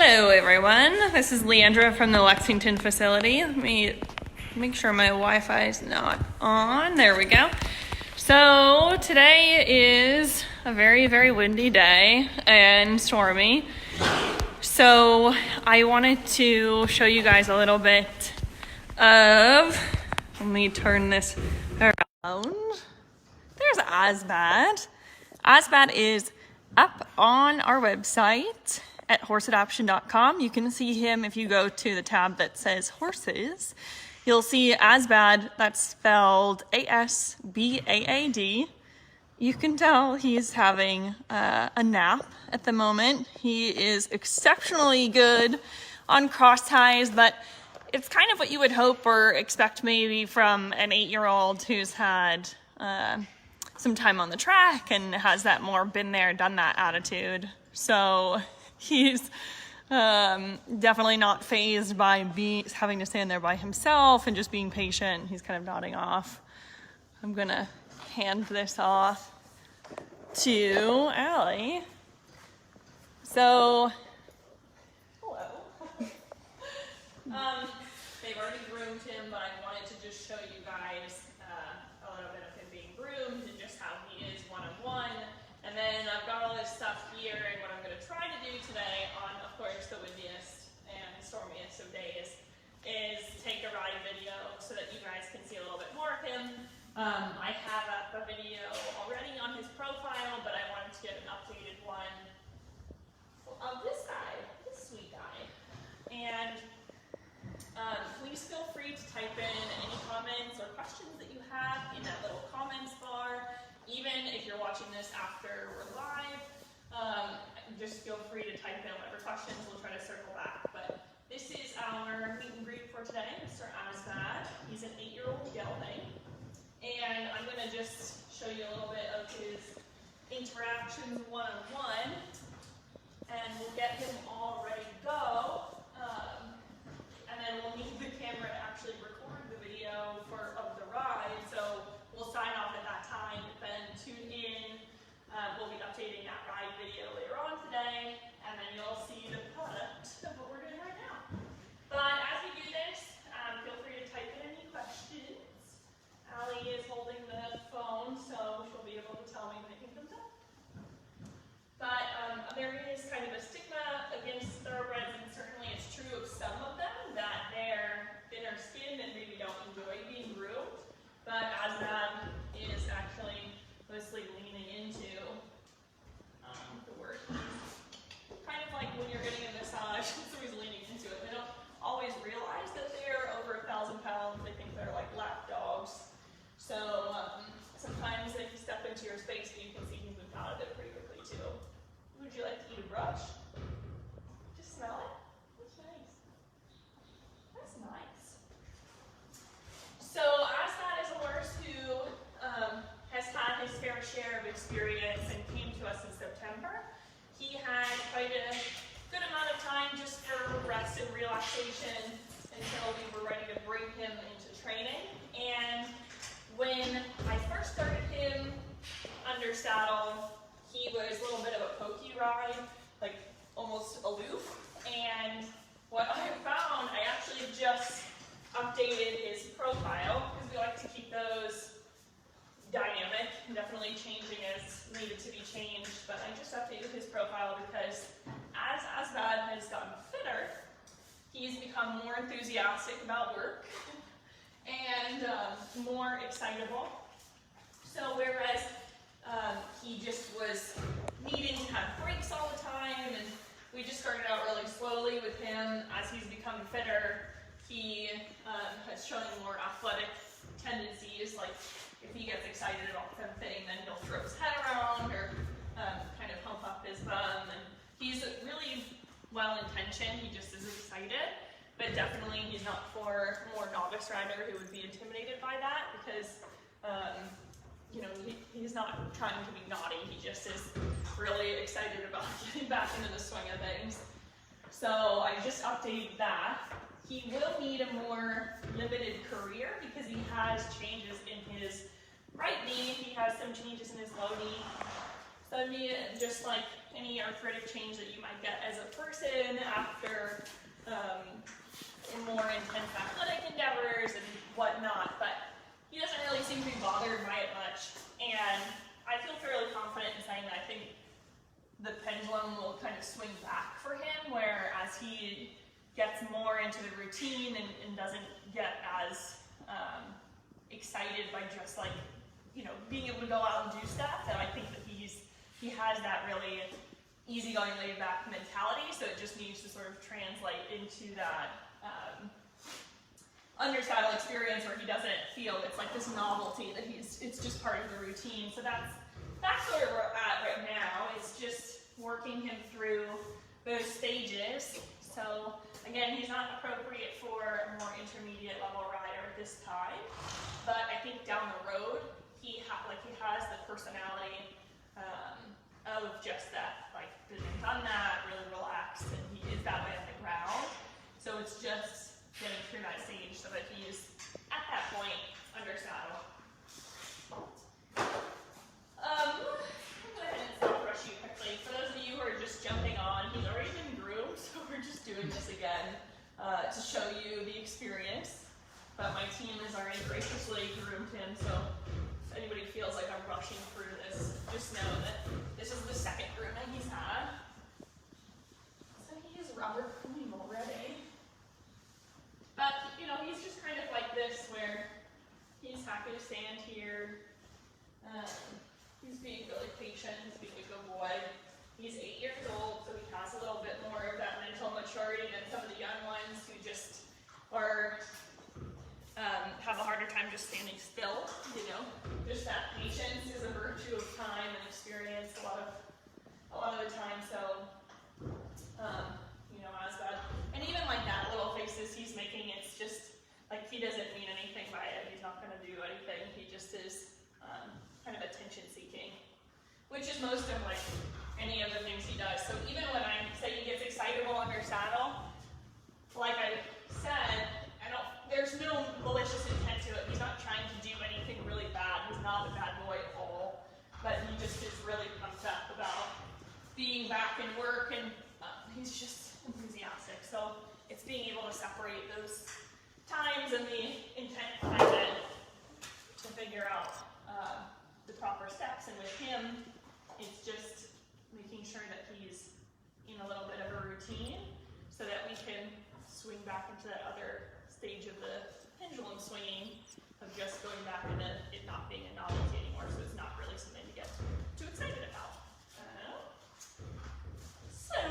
Hello everyone, this is Leandra from the Lexington facility. Let me make sure my Wi-Fi is not on. There we go. So today is a very, very windy day and stormy. So I wanted to show you guys a little bit of, let me turn this around. There's ASBAAD. ASBAAD is up on our website at horseadoption.com. You can see him if you go to the tab that says horses. You'll see ASBAAD, that's spelled ASBAAD. You can tell he's having a nap at the moment. He is exceptionally good on cross ties, but it's kind of what you would hope or expect maybe from an 8-year-old who's had some time on the track and has that more been there, done that attitude. So he's definitely not fazed by having to stand there by himself and just being patient. He's kind of nodding off. I'm gonna hand this off to Allie. So, hello. They've already groomed him, but I wanted to just show you guys a little bit of him being groomed and just how he is one-on-one. And then I've got all this stuff here, and what I'm going to try to do today on, of course, the windiest and stormiest of days is take a ride video so that you guys can see a little bit more of him. I have a video already on his profile, but I wanted to get an updated one of this guy, this sweet guy. And please feel free to type in any comments or questions that you have in that little comments bar. Even if you're watching this after we're live, just feel free to type in whatever questions. We'll try to circle back. But this is our meet and greet for today, Mr. ASBAAD. He's an 8-year-old gelding. And I'm going to just show you a little bit of his interactions one-on-one. And we'll get him all ready to go. And then we'll need the camera to actually record the video of the ride. So we'll sign off at that time, then tune in. We'll be updating that ride video later on today, and then you'll see the product of what we're doing right now. But as we do this, feel free to type in any questions. Allie is holding the phone, so she'll be able to tell me when it comes up. But there is kind of a stigma against thoroughbreds, and certainly it's true of some of them, that they're thinner skinned and maybe don't enjoy being groomed. But ASBAAD is actually mostly leaning into the word. Kind of like when you're getting a massage, so he's leaning into it. They don't always realize that they're over 1,000 pounds. They think they're like lap dogs. So sometimes if you step into your space, you can see he's moved out of it pretty quickly too. Would you like to eat a brush? Just smell it? That's nice. That's nice. So ASBAAD is a horse who has had his fair share of experience and came to us in September. He had quite a good amount of time just for rest and relaxation until we were ready to bring him into training. And when I first started him under saddle, he was a little bit of a pokey ride, like almost aloof. And what I found, I actually just updated his profile because we like to keep those dynamic, definitely changing as needed to be changed. But I just updated his profile because as ASBAAD has gotten fitter, he's become more enthusiastic about work and more excitable. So whereas he just was needing to have breaks all the time, and we just started out really slowly with him. As he's become fitter, he has shown more athletic tendencies, like if he gets excited about something, then he'll throw his head around or kind of hump up his bum. And he's really well-intentioned, he just is excited, but definitely he's not for a more novice rider who would be intimidated by that because you know, he's not trying to be naughty, he just is really excited about getting back into the swing of things. So I just updated that. He will need a more limited career because he has changes in his right knee, he has some changes in his low knee. So just like any arthritic change that you might get as a person after pendulum will kind of swing back for him, where as he gets more into the routine and doesn't get as excited by just like, you know, being able to go out and do stuff, that I think that he has that really easygoing, laid back mentality, so it just needs to sort of translate into that undersaddle experience where he doesn't feel it's like this novelty that it's just part of the routine. So that's where we're at right now. It's just working him through those stages. So again, he's not appropriate for a more intermediate level rider at this time, but I think down the road he has the personality of just that, like, done that, really relaxed, and he is that way on the ground. So it's just getting through that stage so that he is at that point under saddle. I'll go ahead and stop rush you quickly. For those of you who are just jumping on, he's already been groomed, so we're just doing this again to show you the experience. But my team has already graciously groomed him, so if anybody feels like I'm rushing through this, just know that this is the second grooming he's had. So he is rather clean already. But, you know, he's just kind of like this, where he's happy to stand here. He's being really patient, he's being a good boy. He's 8 years old, so he has a little bit more of that mental maturity than some of the young ones who just are, have a harder time just standing still, you know. Just that patience is a virtue of time and experience a lot of the time, so, you know, ASBAAD. And even like that little faces he's making, it's just, like, he doesn't mean anything by it. He's not going to do anything. He just is kind of attention seeking, which is most of like any of the things he does. So even when I say he gets excitable under saddle, like I said, there's no malicious intent to it. He's not trying to do anything really bad. He's not a bad boy at all, but he just is really pumped up about being back in work, and he's just enthusiastic. So it's being able to separate those times and the intent behind it to figure out the proper steps. And with him, it's just making sure that he's in a little bit of a routine so that we can swing back into that other stage of the pendulum swinging of just going back into it not being a novelty anymore, so it's not really something to get too excited about. So,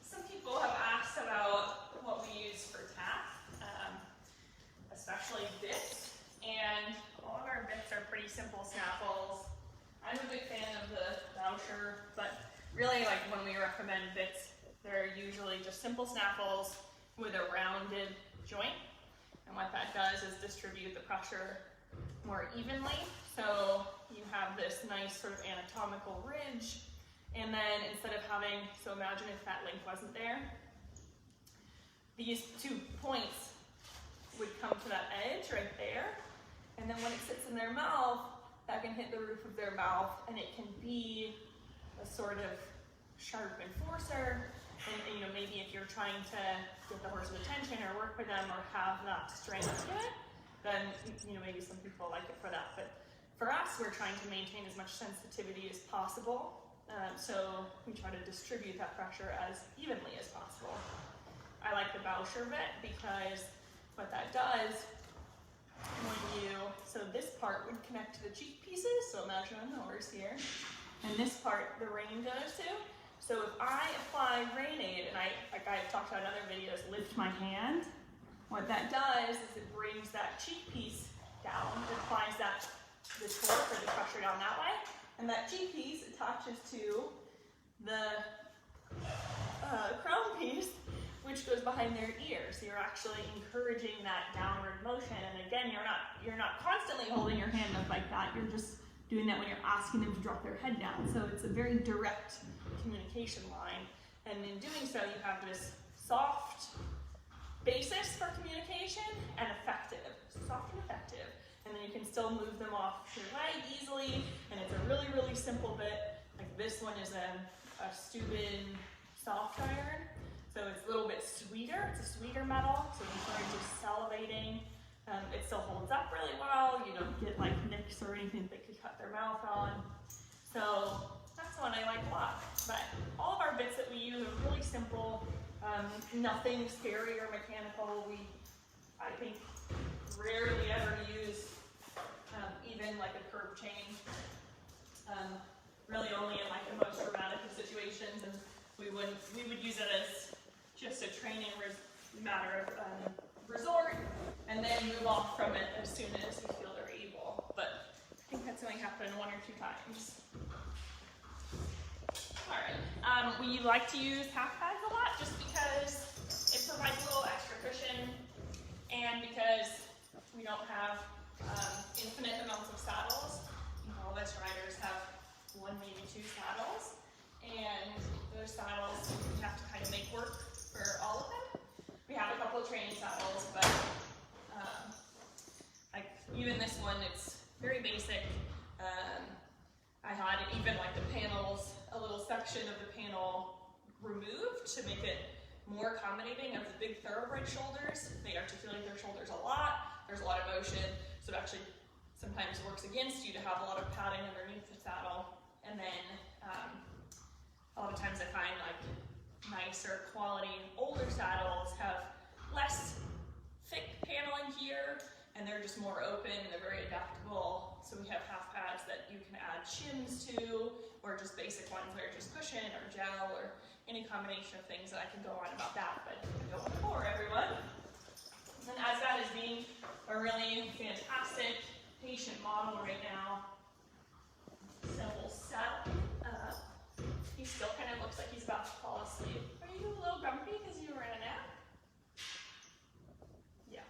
some people have asked about what we use for tack, especially bits, and all of our bits are pretty simple snaffles. I'm a big fan of the Voucher, but really, like, when we recommend bits, they're usually just simple snaffles with a rounded joint, and what that does is distribute the pressure more evenly. So you have this nice sort of anatomical ridge, and then instead of having, so imagine if that link wasn't there, these 2 points would come to that edge right there, and then when it sits in their mouth, that can hit the roof of their mouth, and it can be a sort of sharp enforcer. And, you know, maybe if you're trying to get the horse's attention or work with them or have that strength to it, then, you know, maybe some people like it for that. But for us, we're trying to maintain as much sensitivity as possible. So we try to distribute that pressure as evenly as possible. I like the Voucher bit because what that does, so this part would connect to the cheek pieces. So imagine I'm the horse here. And this part, the rein goes to. So if I apply rein aid, and like I've talked about in other videos, lift my hand, what that does is it brings that cheek piece down. It applies the torque or the pressure down that way, and that cheek piece attaches to the crown piece, which goes behind their ear. So you're actually encouraging that downward motion. And again, you're not constantly holding your hand up like that. You're just doing that when you're asking them to drop their head down. So it's a very direct communication line. And in doing so, you have this soft basis for communication and effective. Soft and effective. And then you can still move them off your leg easily. And it's a really, really simple bit. Like this one is a Steuben soft iron. So it's a little bit sweeter. It's a sweeter metal. So it encourages salivating. It still holds up really well. You don't get like nicks or anything that could cut their mouth on. So that's one I like a lot. But all of our bits that we use are really simple, nothing scary or mechanical. I think, rarely ever use even like a curb chain. Really only in like the most dramatic of situations, and we would use it as just a training matter of resort, and then move off from it as soon as we feel they're able. But I think that's only happened 1 or 2 times. All right, we like to use half pads a lot just because it provides a little extra cushion, and because we don't have infinite amounts of saddles. All of us riders have 1, maybe 2 saddles, and those saddles we have to kind of make work for all of them. We have a couple of training saddles, but like even this one, it's very basic. I had even like the panels, a little section of the panel removed to make it more accommodating of the big thoroughbred shoulders. They articulate their shoulders a lot. There's a lot of motion, so it actually sometimes works against you to have a lot of padding underneath the saddle. And then a lot of times I find like nicer quality older saddles have less thick paneling here, and they're just more open, and they're very adaptable. So we have half pads that you can add shims to, or just basic ones that are just cushion or gel or any combination of things that I can go on about that, but I don't want to bore everyone. And ASBAAD is being a really fantastic patient model right now. So we'll saddle him up. He still kind of looks like he's about to fall asleep. Are you a little grumpy because you were in a nap? Yeah.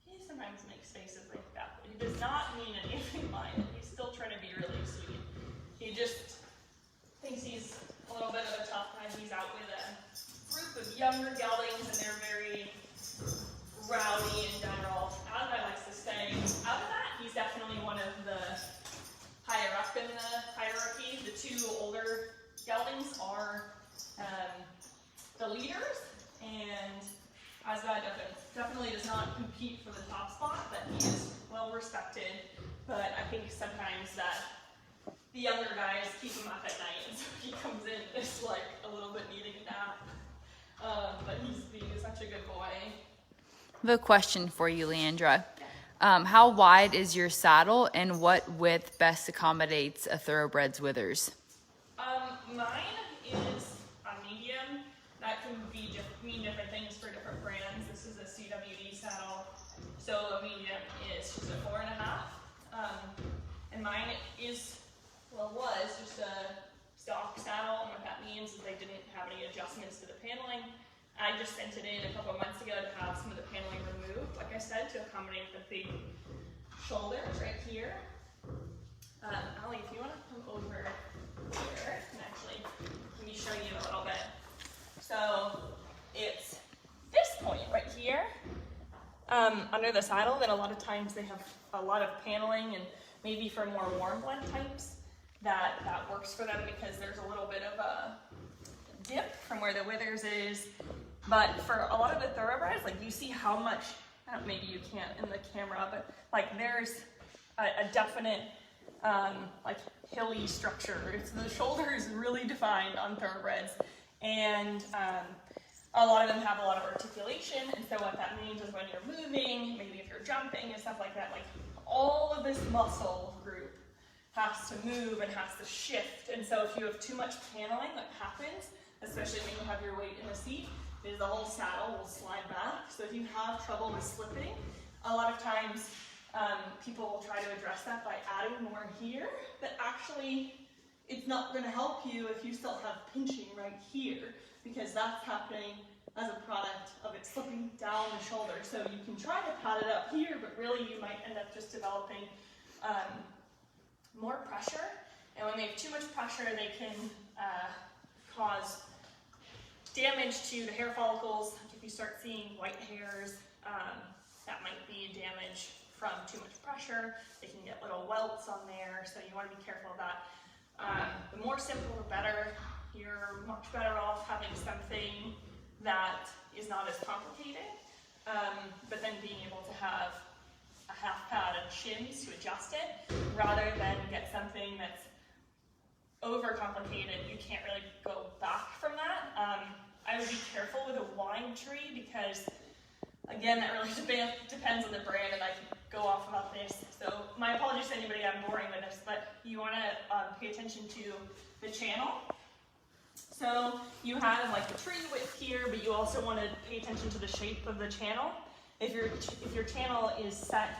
He sometimes makes faces like that, but he does not mean anything by it. He's still trying to be really sweet. He just thinks he's a little bit of a tough guy. He's out with a group of younger geldings, and they're very rowdy in general. ASBAAD likes to stay out of that. He's definitely one of the higher up in the hierarchy. The 2 older geldings are the leaders, and ASBAAD definitely does not compete for the top spot, but he is well respected. But I think sometimes that the younger guys keep him up at night, and so he comes in just like a little bit needing a nap. But he's being such a good boy. I have a question for you, Leandra. How wide is your saddle, and what width best accommodates a thoroughbred's withers? Mine is a medium. That can mean different things for different brands. This is a CWD saddle, so a medium is just a 4.5. And mine was just a stock saddle, and what that means is they didn't have any adjustments to the paneling. I just sent it in a couple of months ago to have some of the paneling removed, like I said, to accommodate the big shoulders right here. Allie, if you want to come over here, and actually, let me show you a little bit. So it's this point right here, under the saddle, that a lot of times they have a lot of paneling, and maybe for more warm blood types, that works for them because there's a little bit of a dip from where the withers is. But for a lot of the thoroughbreds, like you see how much, maybe you can't in the camera, but like there's a definite like hilly structure. The shoulder is really defined on thoroughbreds, and a lot of them have a lot of articulation. And so what that means is when you're moving, maybe if you're jumping and stuff like that, like all of this muscle group has to move and has to shift. And so if you have too much paneling, that happens, especially when you have your weight in the seat, is the whole saddle will slide back. So if you have trouble with slipping, a lot of times people will try to address that by adding more here, but actually it's not going to help you if you still have pinching right here, because that's happening as a product of it slipping down the shoulder. So you can try to pad it up here, but really you might end up just developing more pressure. And when they have too much pressure, they can cause damage to the hair follicles. If you start seeing white hairs, that might be damage from too much pressure. They can get little welts on there, so you want to be careful of that. The more simple, the better. You're much better off having something that is not as complicated, but then being able to have a half pad and shims to adjust it, rather than get something that's overcomplicated, you can't really go back from that. I would be careful with a wide tree because, again, that really depends on the brand, and I can go off about this. So my apologies to anybody I'm boring with this, but you want to pay attention to the channel. So you have like the tree width here, but you also want to pay attention to the shape of the channel. If your channel is set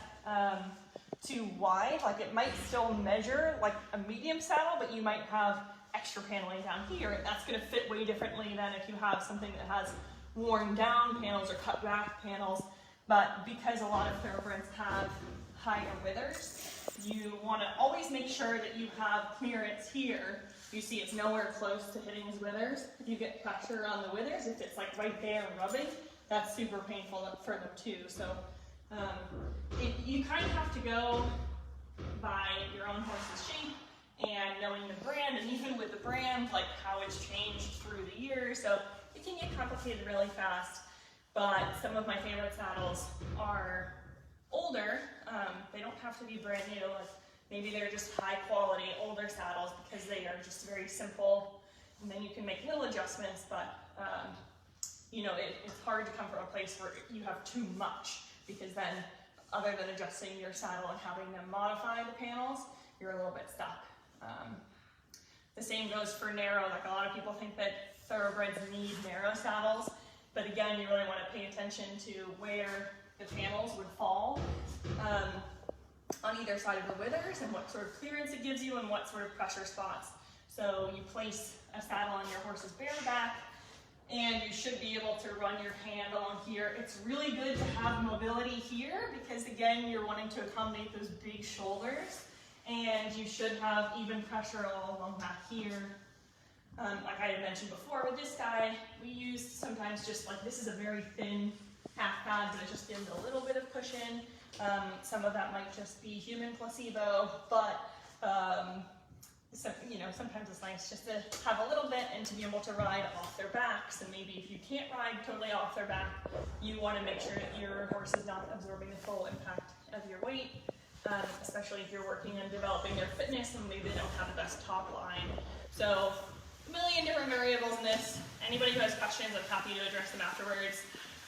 too wide, like it might still measure like a medium saddle, but you might have extra paneling down here, and that's going to fit way differently than if you have something that has worn down panels or cut back panels. But because a lot of thoroughbreds have higher withers, you want to always make sure that you have clearance here. You see it's nowhere close to hitting his withers. If you get pressure on the withers, if it's like right there and rubbing, that's super painful for them too. So you kind of have to go by your own horse's shape and knowing the brand, and even with the brand, like how it's changed through the years. So it can get complicated really fast, but some of my favorite saddles are older. They don't have to be brand new. Like maybe they're just high quality older saddles because they are just very simple, and then you can make little adjustments, but you know, it's hard to come from a place where you have too much, because then other than adjusting your saddle and having them modify the panels, you're a little bit stuck. The same goes for narrow. Like a lot of people think that thoroughbreds need narrow saddles, but again, you really want to pay attention to where the panels would fall on either side of the withers, and what sort of clearance it gives you and what sort of pressure spots. So you place a saddle on your horse's bare back, and you should be able to run your hand along here. It's really good to have mobility here because, again, you're wanting to accommodate those big shoulders, and you should have even pressure all along back here. Like I had mentioned before with this guy, we use sometimes just like, this is a very thin half pad, but it just gives a little bit of cushion. Some of that might just be human placebo, but so, you know, sometimes it's nice just to have a little bit and to be able to ride off their backs. And maybe if you can't ride totally off their back, you want to make sure that your horse is not absorbing the full impact of your weight, especially if you're working on developing their fitness and maybe they don't have the best top line. So a million different variables in this. Anybody who has questions, I'm happy to address them afterwards.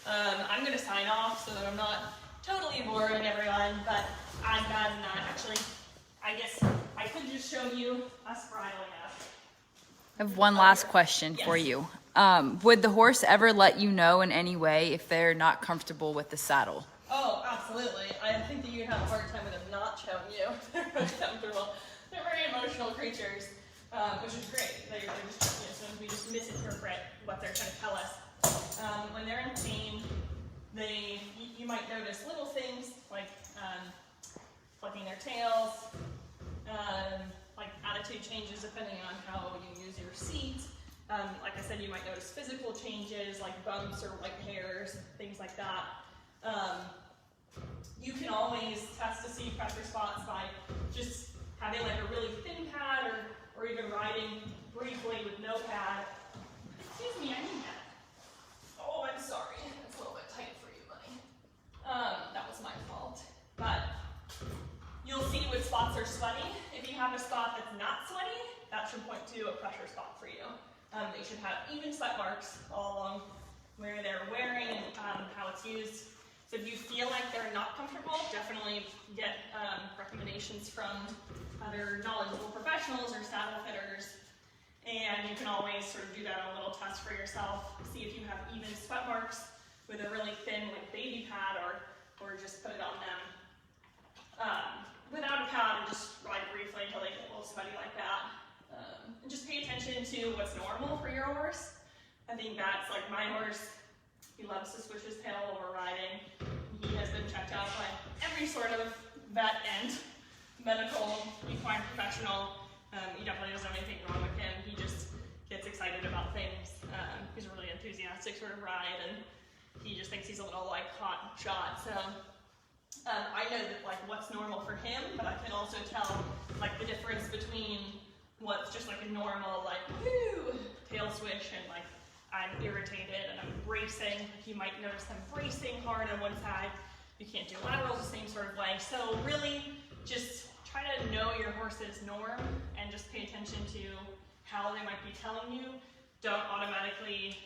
I'm going to sign off so that I'm not totally boring everyone, but I've gotten actually, I guess I could just show you us bridling up. I have one last question for you. Would the horse ever let you know in any way if they're not comfortable with the saddle? Oh, absolutely. I think that you'd have a hard time with them not showing you. They're really comfortable. They're very emotional creatures, which is great. They're just, you know, so we just misinterpret what they're trying to tell us. When they're in pain, you might notice little things like flicking their tails, like attitude changes depending on how you use your seat. Like I said, you might notice physical changes like bumps or white hairs, things like that. You can always test to see pressure spots by just having like a really thin pad or even riding briefly with no pad. Excuse me, I need that. Oh, I'm sorry. That's a little bit tight for you, buddy. That was my fault. But you'll see what spots are sweaty. If you have a spot that's not sweaty, that should point to a pressure spot for you. They should have even sweat marks all along where they're wearing and how it's used. So if you feel like they're not comfortable, definitely get recommendations from other knowledgeable professionals or saddle fitters. And you can always sort of do that on a little test for yourself. See if you have even sweat marks with a really thin like baby pad, or just put it on them without a pad and just ride briefly until they get a little sweaty like that. And just pay attention to what's normal for your horse. I think that's like my horse. He loves to switch his tail while we're riding. He has been checked out by every sort of vet and medical equine professional. He definitely doesn't have anything wrong with him. He just gets excited about things. He's a really enthusiastic sort of ride, and he just thinks he's a little like hot shot. So I know that like what's normal for him, but I can also tell like the difference between what's just like a normal like woo tail swish and like I'm irritated and I'm bracing. You might notice them bracing hard on one side. You can't do laterals the same sort of way. So really just try to know your horse's norm and just pay attention to how they might be telling you. Don't automatically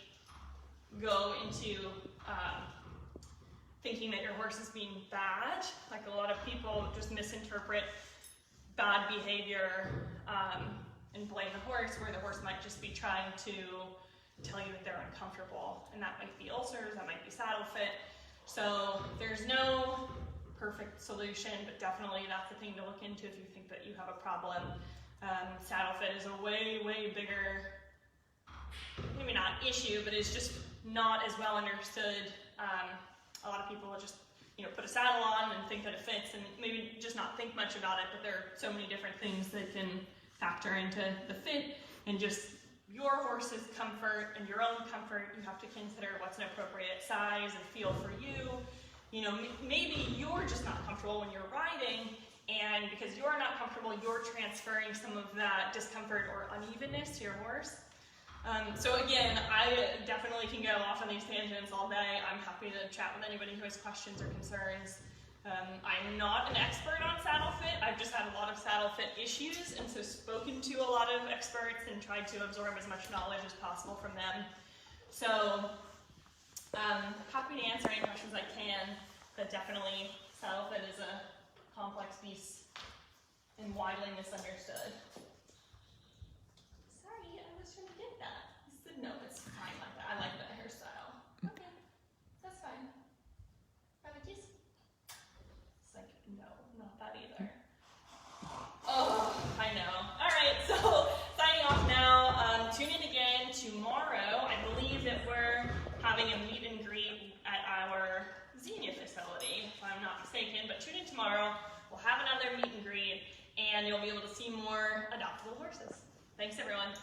go into thinking that your horse is being bad. Like a lot of people just misinterpret bad behavior and blame the horse, where the horse might just be trying to tell you that they're uncomfortable, and that might be ulcers, that might be saddle fit. So there's no perfect solution, but definitely that's the thing to look into if you think that you have a problem. Saddle fit is a way, way bigger, maybe not issue, but it's just not as well understood. A lot of people will just, put a saddle on and think that it fits, and maybe just not think much about it, but there are so many different things that can factor into the fit, and just your horse's comfort and your own comfort. You have to consider what's an appropriate size and feel for you. Maybe you're just not comfortable when you're riding, and because you're not comfortable, you're transferring some of that discomfort or unevenness to your horse. So again, I definitely can go off on these tangents all day. I'm happy to chat with anybody who has questions or concerns. I'm not an expert on saddle fit. I've just had a lot of saddle fit issues, and so spoken to a lot of experts and tried to absorb as much knowledge as possible from them. So happy to answer any questions I can, but definitely saddle fit is a complex beast and widely misunderstood. Sorry, I was trying to get that. He said, no, it's fine like that. I like that hairstyle. Okay, that's fine. Have a kiss? It's like, no, not that either. Oh, I know. All right, so signing off now. Tune in again tomorrow. I believe that we're having a meet and greet at our Xenia facility, if I'm not mistaken, but tune in tomorrow. We'll have another meet and greet, and you'll be able to see more adoptable horses. Thanks, everyone.